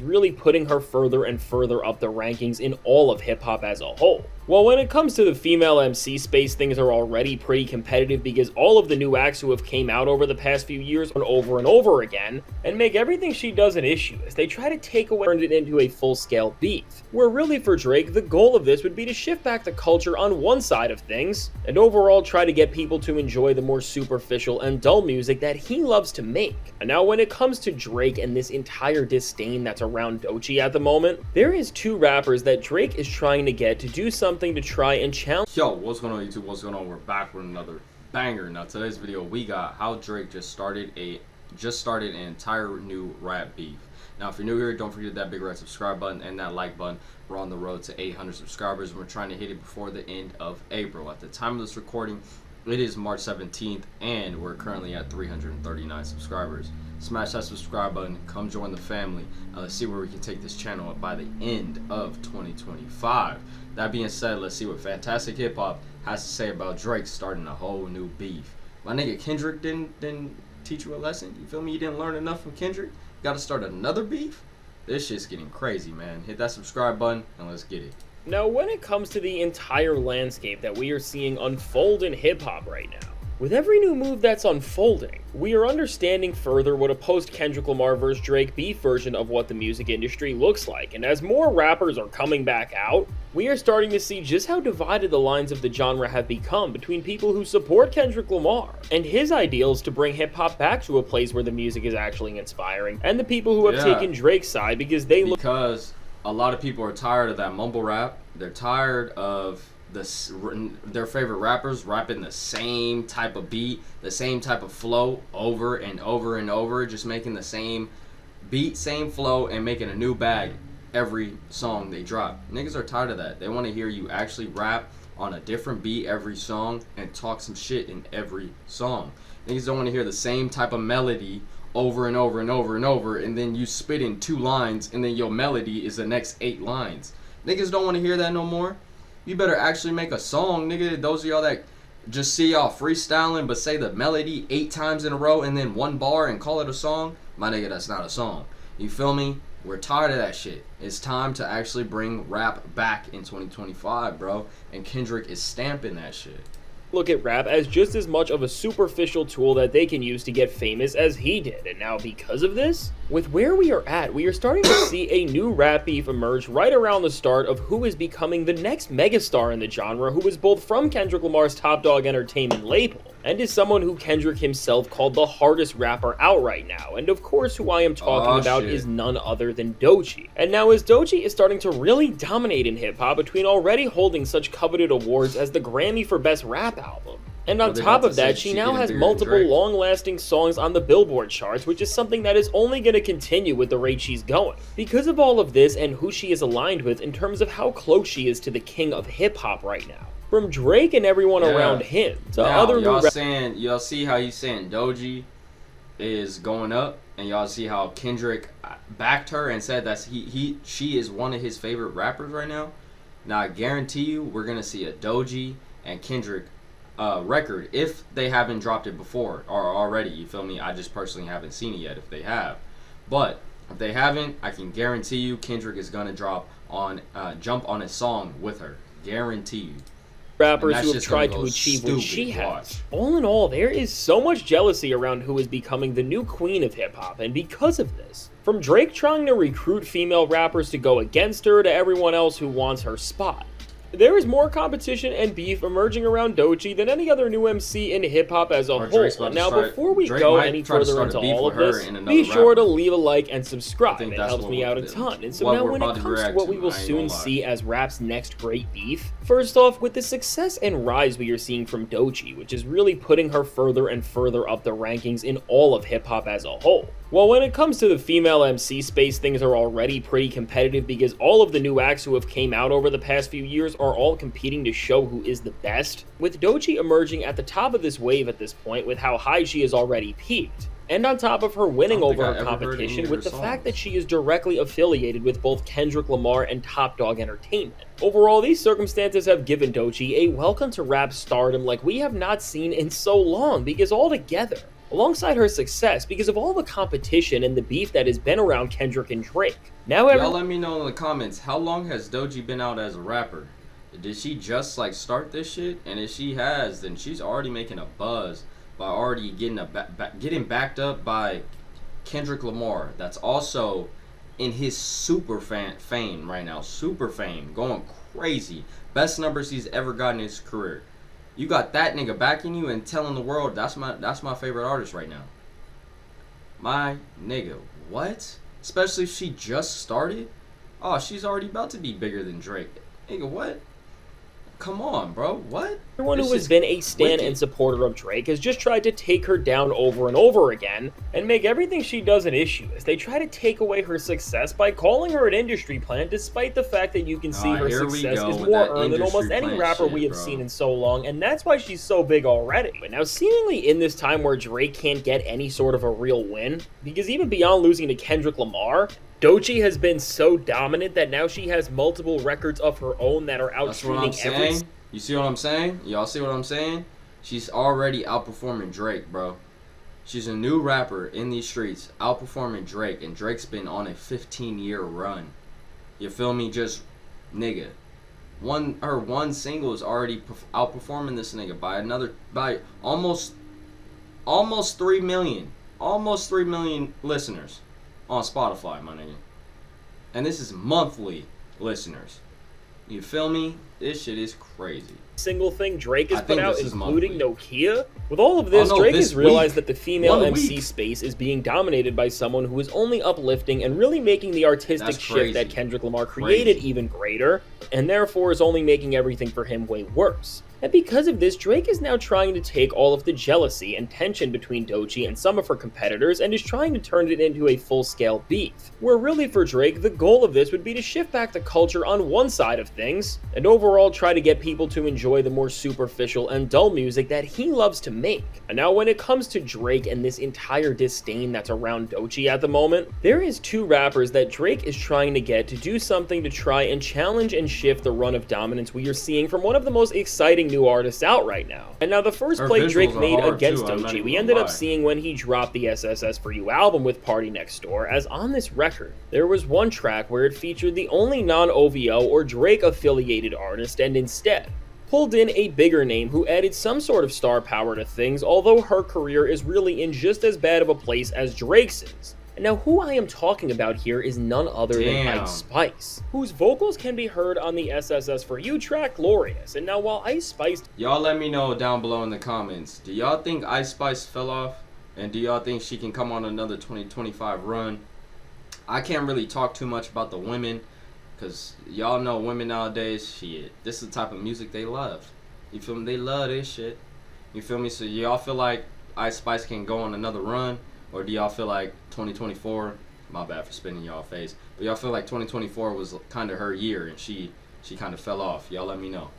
really putting her further and further up the rankings in all of hip-hop as a whole. Well, when it comes to the female MC space, things are already pretty competitive because all of the new acts who have came out over the past few years over and over again and make everything she does an issue as they try to take away and turn it into a full-scale beef. Where really for Drake, the goal of this would be to shift back the culture on one side of things and overall try to get people to enjoy the more superficial and dull music that he loves to make. And now when it comes to Drake and this entire disdain that's around Doechii at the moment, there is two rappers that Drake is trying to get to do something to try and challenge. Yo, what's going on YouTube? What's going on? We're back with another banger. Now today's video we got how Drake just started an entire new rap beef. Now if you're new here, don't forget that big red subscribe button and that like button. We're on the road to 800 subscribers and we're trying to hit it before the end of April. At the time of this recording, it is March 17th and we're currently at 339 subscribers. Smash that subscribe button, come join the family, and let's see where we can take this channel up by the end of 2025. That being said, let's see what Fantastic Hip Hop has to say about Drake starting a whole new beef. My nigga Kendrick didn't teach you a lesson. You feel me? You didn't learn enough from Kendrick? Got to start another beef? This shit's getting crazy, man. Hit that subscribe button and let's get it. Now, when it comes to the entire landscape that we are seeing unfold in hip-hop right now, with every new move that's unfolding, we are understanding further what a post-Kendrick Lamar vs. Drake beef version of what the music industry looks like, and as more rappers are coming back out, we are starting to see just how divided the lines of the genre have become between people who support Kendrick Lamar and his ideals to bring hip-hop back to a place where the music is actually inspiring, and the people who have taken Drake's side because a lot of people are tired of that mumble rap. They're tired of their favorite rappers rapping the same type of beat, the same type of flow over and over and over, just making the same beat, same flow, and making a new bag every song they drop. Niggas are tired of that. They want to hear you actually rap on a different beat every song and talk some shit in every song. Niggas don't want to hear the same type of melody over and over and over and over, and then you spit in 2 lines and then your melody is the next 8 lines. Niggas don't want to hear that no more. You better actually make a song, nigga. Those of y'all that just see y'all freestyling but say the melody 8 times in a row and then 1 bar and call it a song, my nigga, that's not a song. You feel me? We're tired of that shit. It's time to actually bring rap back in 2025, bro. And Kendrick is stamping that shit. Look at rap as just as much of a superficial tool that they can use to get famous as he did, and now because of this, with where we are at, we are starting to see a new rap beef emerge right around the start of who is becoming the next megastar in the genre, who is both from Kendrick Lamar's Top Dog Entertainment label, and is someone who Kendrick himself called the hardest rapper out right now, and of course who I am talking about is none other than Doechii. And now as Doechii is starting to really dominate in hip-hop between already holding such coveted awards as the Grammy for Best Rap Album. And on top of that, she now has multiple long-lasting songs on the Billboard charts, which is something that is only going to continue with the rate she's going. Because of all of this and who she is aligned with in terms of how close she is to the king of hip-hop right now. From Drake and everyone around him to other y'all see how he's saying Doechii is going up, and y'all see how Kendrick backed her and said that she is one of his favorite rappers right now. Now I guarantee you we're gonna see a Doechii and Kendrick record if they haven't dropped it before or already. You feel me? I just personally haven't seen it yet if they have, but if they haven't, I can guarantee you Kendrick is gonna jump on a song with her. Guarantee you. Rappers who have tried to achieve what she has. All in all, there is so much jealousy around who is becoming the new queen of hip-hop, and because of this, from Drake trying to recruit female rappers to go against her to everyone else who wants her spot, there is more competition and beef emerging around Doechii than any other new MC in hip-hop as a whole. Now, before we go any further into all of this, be sure to leave a like and subscribe. It helps me out a ton. And so now when it comes to what we will soon see as rap's next great beef, first off, with the success and rise we are seeing from Doechii, which is really putting her further and further up the rankings in all of hip-hop as a whole. Well, when it comes to the female MC space, things are already pretty competitive because all of the new acts who have came out over the past few years are all competing to show who is the best, with Doechii emerging at the top of this wave at this point with how high she has already peaked. And on top of her winning over her competition with the fact that she is directly affiliated with both Kendrick Lamar and Top Dog Entertainment. Overall, these circumstances have given Doechii a welcome to rap stardom like we have not seen in so long, because altogether, alongside her success, because of all the competition and the beef that has been around Kendrick and Drake, Now y'all let me know in the comments, how long has Doechii been out as a rapper? Did she just like start this shit? And if she has, then she's already making a buzz by already getting getting backed up by Kendrick Lamar. That's also in his super fame right now. Super fame, going crazy. Best numbers he's ever gotten in his career. You got that nigga backing you and telling the world that's my favorite artist right now. My nigga, what? Especially if she just started. Oh, she's already about to be bigger than Drake. Nigga, what? Come on, bro. What? Everyone who has been a stan and supporter of Drake has just tried to take her down over and over again and make everything she does an issue as they try to take away her success by calling her an industry plant, despite the fact that you can see her success is more earned than almost any rapper we have seen in so long, and that's why she's so big already. But now, seemingly in this time where Drake can't get any sort of a real win, because even beyond losing to Kendrick Lamar, Doechii has been so dominant that now she has multiple records of her own that are outstreaming every... You see what I'm saying? Y'all see what I'm saying? She's already outperforming Drake, bro. She's a new rapper in these streets, outperforming Drake, and Drake's been on a 15-year run. You feel me? Just, nigga. Her one single is already outperforming this nigga by almost 3 million. Almost 3 million listeners on Spotify, my nigga. And this is monthly listeners. You feel me? This shit is crazy. Single thing Drake has put out, including Doechii. With all of this, Drake has realized that the female MC space is being dominated by someone who is only uplifting and really making the artistic shift that Kendrick Lamar created even greater, and therefore is only making everything for him way worse. And because of this, Drake is now trying to take all of the jealousy and tension between Doechii and some of her competitors and is trying to turn it into a full-scale beef, where really for Drake, the goal of this would be to shift back the culture on one side of things, and overall try to get people to enjoy the more superficial and dull music that he loves to make. And now when it comes to Drake and this entire disdain that's around Doechii at the moment, there is two rappers that Drake is trying to get to do something to try and challenge and shift the run of dominance we are seeing from one of the most exciting new artists out right now. And now the first play Drake made against Doechii, we ended up seeing when he dropped the SSS For You album with Party Next Door, as on this record, there was one track where it featured the only non-OVO or Drake affiliated artist and instead pulled in a bigger name who added some sort of star power to things, although her career is really in just as bad of a place as Drake's is. Now, who I am talking about here is none other than Ice Spice, whose vocals can be heard on the SSS For You track Glorious. And now while Ice Spice... Y'all let me know down below in the comments. Do y'all think Ice Spice fell off? And do y'all think she can come on another 2025 run? I can't really talk too much about the women, because y'all know women nowadays, shit, this is the type of music they love. You feel me? They love this shit. You feel me? So y'all feel like Ice Spice can go on another run? Or do y'all feel like 2024, my bad for spinning y'all face, but y'all feel like 2024 was kind of her year and she kind of fell off? Y'all let me know.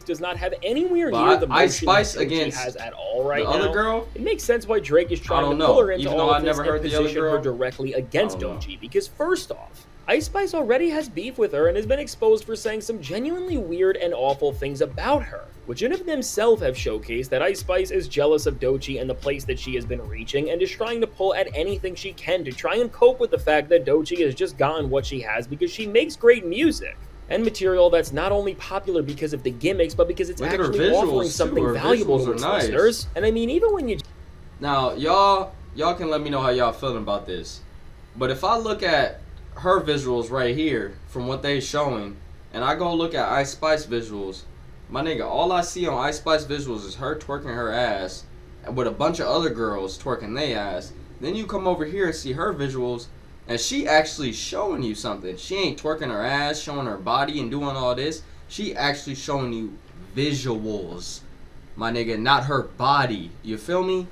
Does not have anywhere near the motion that she has at all right now. The other girl? It makes sense why Drake is trying to pull her into all of this and position her directly against Doechii, because first off, Ice Spice already has beef with her and has been exposed for saying some genuinely weird and awful things about her, which in of themselves have showcased that Ice Spice is jealous of Doechii and the place that she has been reaching and is trying to pull at anything she can to try and cope with the fact that Doechii has just gotten what she has because she makes great music and material that's not only popular because of the gimmicks, but because it's actually offering something valuable to its listeners. And I mean, even when you... Now, y'all can let me know how y'all feeling about this, but if I look at her visuals right here from what they showing and I go look at Ice Spice visuals, my nigga, all I see on Ice Spice visuals is her twerking her ass with a bunch of other girls twerking their ass. Then you come over here and see her visuals and she actually showing you something. She ain't twerking her ass, showing her body and doing all this. She actually showing you visuals, my nigga, not her body. You feel me?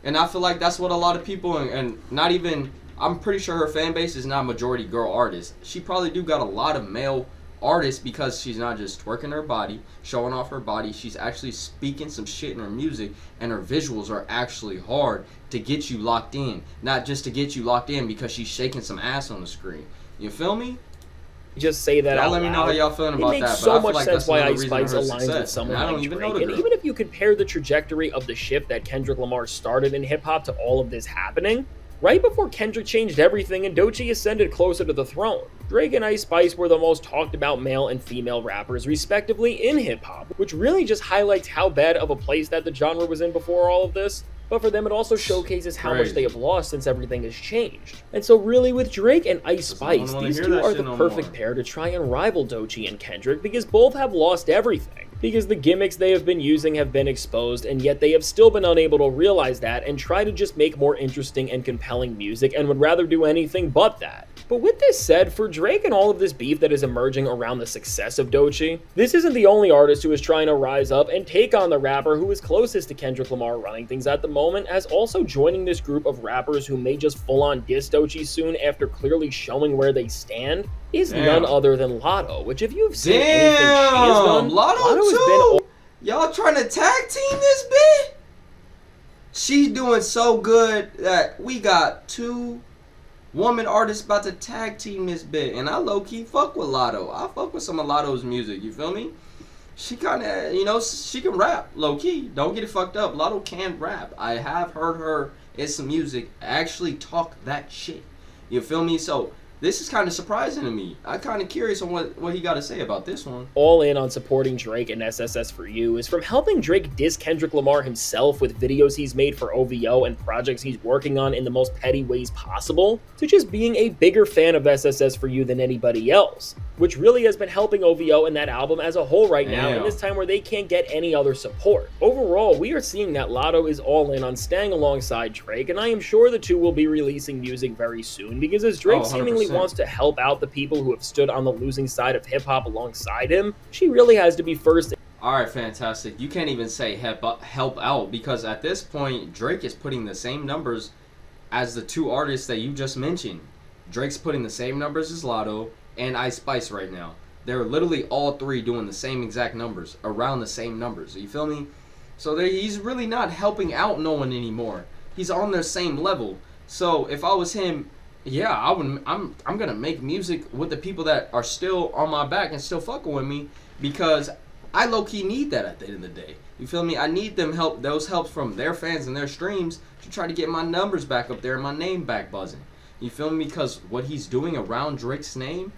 And I feel like that's what a lot of people, and not even... I'm pretty sure her fan base is not majority girl artists. She probably do got a lot of male artists because she's not just twerking her body, showing off her body. She's actually speaking some shit in her music, and her visuals are actually hard to get you locked in. Not just to get you locked in because she's shaking some ass on the screen. You feel me? Just say that out let me know how y'all feeling about that. It makes so much sense why Ice Spice aligns with someone like Drake. And even if you compare the trajectory of the shift that Kendrick Lamar started in hip-hop to all of this happening, right before Kendrick changed everything and Doechii ascended closer to the throne. Drake and Ice Spice were the most talked about male and female rappers respectively in hip-hop, which really just highlights how bad of a place that the genre was in before all of this. But for them, it also showcases how much they have lost since everything has changed. And so really with Drake and Ice Spice, these two are the perfect pair to try and rival Doechii and Kendrick because both have lost everything. Because the gimmicks they have been using have been exposed, and yet they have still been unable to realize that and try to just make more interesting and compelling music and would rather do anything but that. But with this said, for Drake and all of this beef that is emerging around the success of Doechii, this isn't the only artist who is trying to rise up and take on the rapper who is closest to Kendrick Lamar running things at the moment, as also joining this group of rappers who may just full-on diss Doechii soon after clearly showing where they stand, is none other than Latto, which if you've seen anything she has done, Latto has been... Y'all trying to tag team this bitch? She's doing so good that we got 2 woman artists about to tag team this bit, and I low-key fuck with Latto. I fuck with some of Latto's music, you feel me? She kind of, you know, she can rap, low-key. Don't get it fucked up. Latto can rap. I have heard her in some music actually talk that shit. You feel me? So this is kind of surprising to me. I'm kind of curious on what he got to say about this one. All in on supporting Drake and SSS for You is from helping Drake diss Kendrick Lamar himself with videos he's made for OVO and projects he's working on in the most petty ways possible, to just being a bigger fan of SSS for You than anybody else, which really has been helping OVO and that album as a whole right now in this time where they can't get any other support. Overall, we are seeing that Latto is all in on staying alongside Drake, and I am sure the two will be releasing music very soon, because as Drake seemingly wants to help out the people who have stood on the losing side of hip-hop alongside him, she really has to be first. Alright, fantastic. You can't even say help out, because at this point, Drake is putting the same numbers as the 2 artists that you just mentioned. Drake's putting the same numbers as Latto and Ice Spice right now. They're literally all 3 doing the same exact numbers, around the same numbers. You feel me? So he's really not helping out no one anymore. He's on their same level. So if I was him, yeah, I'm gonna make music with the people that are still on my back and still fucking with me, because I low-key need that at the end of the day. You feel me? I need those helps from their fans and their streams to try to get my numbers back up there and my name back buzzing. You feel me? Because what he's doing around Drake's name,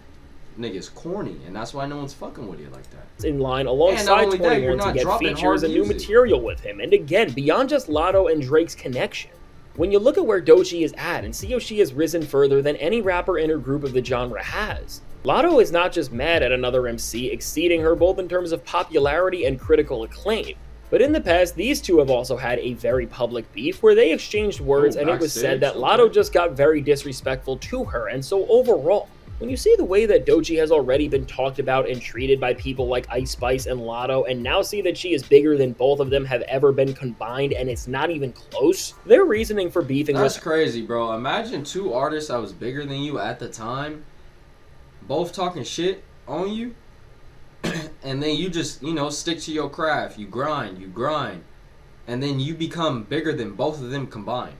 nigga, is corny, and that's why no one's fucking with you like that. In line alongside 21 to get features and new material with him, and again, beyond just Latto and Drake's connection. When you look at where Doechii is at and see how she has risen further than any rapper in her group of the genre has, Latto is not just mad at another MC exceeding her both in terms of popularity and critical acclaim, but in the past, these two have also had a very public beef where they exchanged words and it was said that Latto just got very disrespectful to her, and so overall, when you see the way that Doechii has already been talked about and treated by people like Ice Spice and Latto, and now see that she is bigger than both of them have ever been combined and it's not even close, their reasoning for beefing That's crazy, bro. Imagine 2 artists that was bigger than you at the time, both talking shit on you, and then you just, you know, stick to your craft. You grind, and then you become bigger than both of them combined.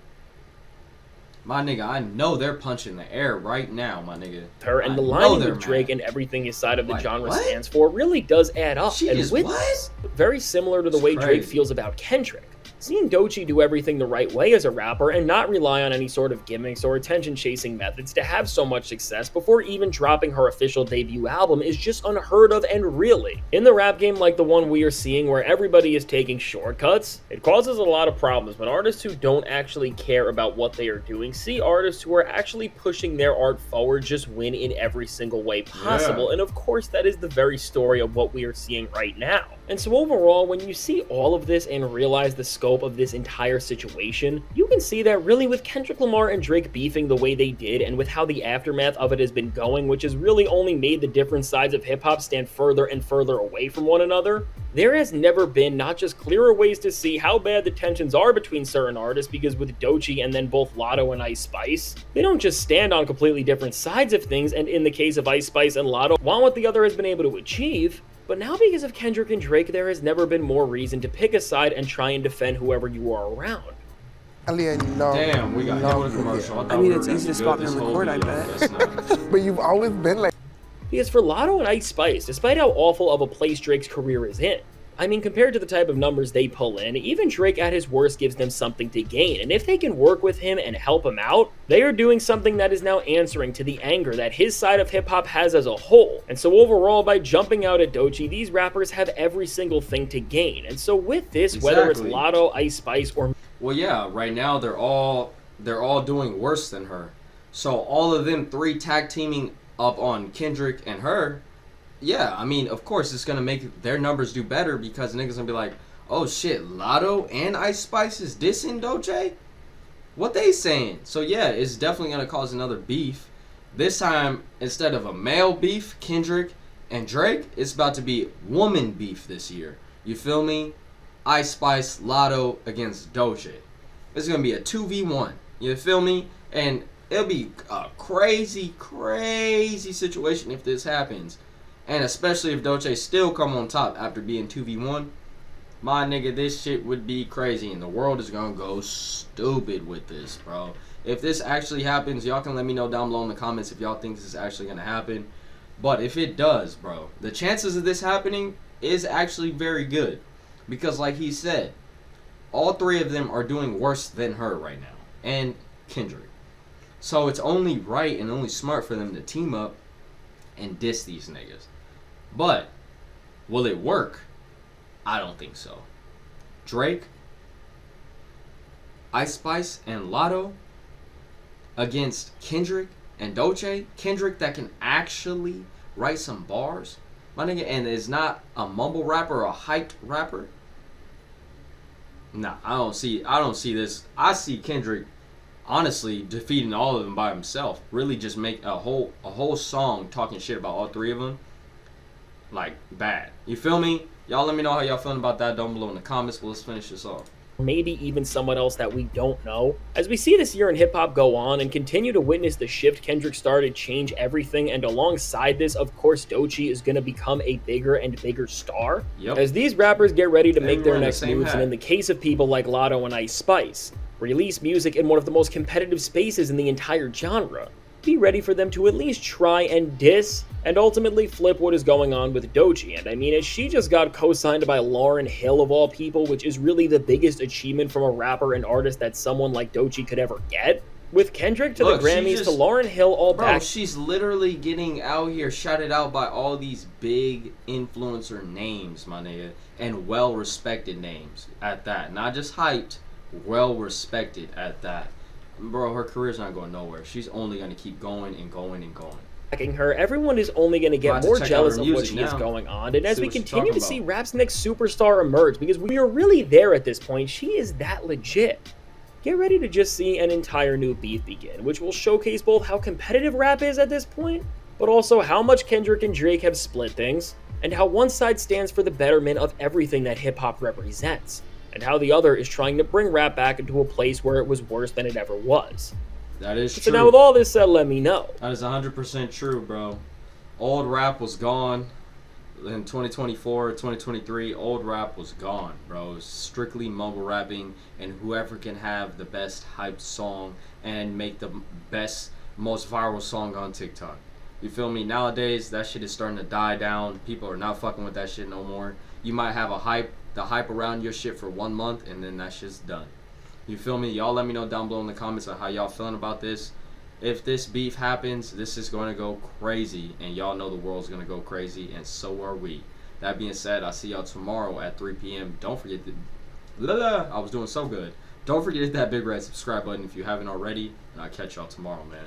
My nigga, I know they're punching the air right now, my nigga. Her and the line with Drake and everything his side of the genre stands for really does add up. She is what? Very similar to the way Drake feels about Kendrick. Seeing Doechii do everything the right way as a rapper and not rely on any sort of gimmicks or attention-chasing methods to have so much success before even dropping her official debut album is just unheard of, and really, in the rap game like the one we are seeing where everybody is taking shortcuts, it causes a lot of problems when artists who don't actually care about what they are doing see artists who are actually pushing their art forward just win in every single way possible, and of course that is the very story of what we are seeing right now. And so overall, when you see all of this and realize the scope of this entire situation, you can see that really with Kendrick Lamar and Drake beefing the way they did, and with how the aftermath of it has been going, which has really only made the different sides of hip-hop stand further and further away from one another, there has never been not just clearer ways to see how bad the tensions are between certain artists, because with Doechii and then both Latto and Ice Spice, they don't just stand on completely different sides of things, and in the case of Ice Spice and Latto, want what the other has been able to achieve, but now because of Kendrick and Drake, there has never been more reason to pick a side and try and defend whoever you are around. Damn, we got hit with a commercial. I mean, it's easy to spot and record, I bet. But you've always been like... Because for Latto and Ice Spice, despite how awful of a place Drake's career is in, I mean, compared to the type of numbers they pull in, even Drake at his worst gives them something to gain, and if they can work with him and help him out, they are doing something that is now answering to the anger that his side of hip-hop has as a whole. And so overall, by jumping out at Doechii, these rappers have every single thing to gain. And so with this, whether it's Latto, Ice Spice, or... Well, yeah, right now they're all doing worse than her. So all of them three tag teaming up on Kendrick and her, yeah, I mean, of course, it's going to make their numbers do better because niggas going to be like, oh shit, Latto and Ice Spice is dissing Doechii? What they saying? So yeah, it's definitely going to cause another beef. This time, instead of a male beef, Kendrick and Drake, it's about to be woman beef this year. You feel me? Ice Spice, Latto against Doechii. It's going to be a 2v1. You feel me? And it'll be a crazy, crazy situation if this happens. And especially if Doechii still come on top after being 2v1. My nigga, this shit would be crazy. And the world is going to go stupid with this, bro. If this actually happens, y'all can let me know down below in the comments if y'all think this is actually going to happen. But if it does, bro, the chances of this happening is actually very good. Because like he said, all three of them are doing worse than her right now. And Kendrick. So it's only right and only smart for them to team up and diss these niggas. But will it work? I don't think so. Drake, Ice Spice, and Latto against Kendrick and Doechii. Kendrick that can actually write some bars, my nigga, and is not a mumble rapper or a hyped rapper. Nah, I don't see this. I see Kendrick honestly defeating all of them by himself. Really just make a whole song talking shit about all three of them. Like, bad. You feel me? Y'all let me know how y'all feeling about that down below in the comments, but let's finish this off. Maybe even someone else that we don't know. As we see this year in hip-hop go on and continue to witness the shift Kendrick started change everything, and alongside this, of course, Doechii is going to become a bigger and bigger star. Yep. As these rappers get ready to make their next moves, and in the case of people like Latto and Ice Spice, release music in one of the most competitive spaces in the entire genre, be ready for them to at least try and diss and ultimately flip what is going on with Doechii. And I mean, as she just got co-signed by Lauryn Hill of all people, which is really the biggest achievement from a rapper and artist that someone like Doechii could ever get. With Kendrick to the Grammys to Lauryn Hill all back. She's literally getting out here shouted out by all these big influencer names, my nigga, and well-respected names at that. Not just hyped, well-respected at that. Bro, her career's not going nowhere. She's only going to keep going and going and going. Her, everyone is only going to get more jealous of what she is going on, and as we continue to see rap's next superstar emerge, because we are really there at this point, she is that legit. Get ready to just see an entire new beef begin, which will showcase both how competitive rap is at this point, but also how much Kendrick and Drake have split things, and how one side stands for the betterment of everything that hip-hop represents, and how the other is trying to bring rap back into a place where it was worse than it ever was. That is true. So now with all this said, let me know. That is 100% true, bro. Old rap was gone. In 2024, 2023, old rap was gone, bro. It was strictly mumble rapping, and whoever can have the best hyped song and make the best, most viral song on TikTok. You feel me? Nowadays, that shit is starting to die down. People are not fucking with that shit no more. You might have the hype around your shit for 1 month, and then that shit's done. You feel me? Y'all let me know down below in the comments on how y'all feeling about this. If this beef happens, this is going to go crazy, and y'all know the world's going to go crazy, and so are we. That being said, I'll see y'all tomorrow at 3 p.m. Don't forget I was doing so good. Don't forget to hit that big red subscribe button if you haven't already, and I'll catch y'all tomorrow, man.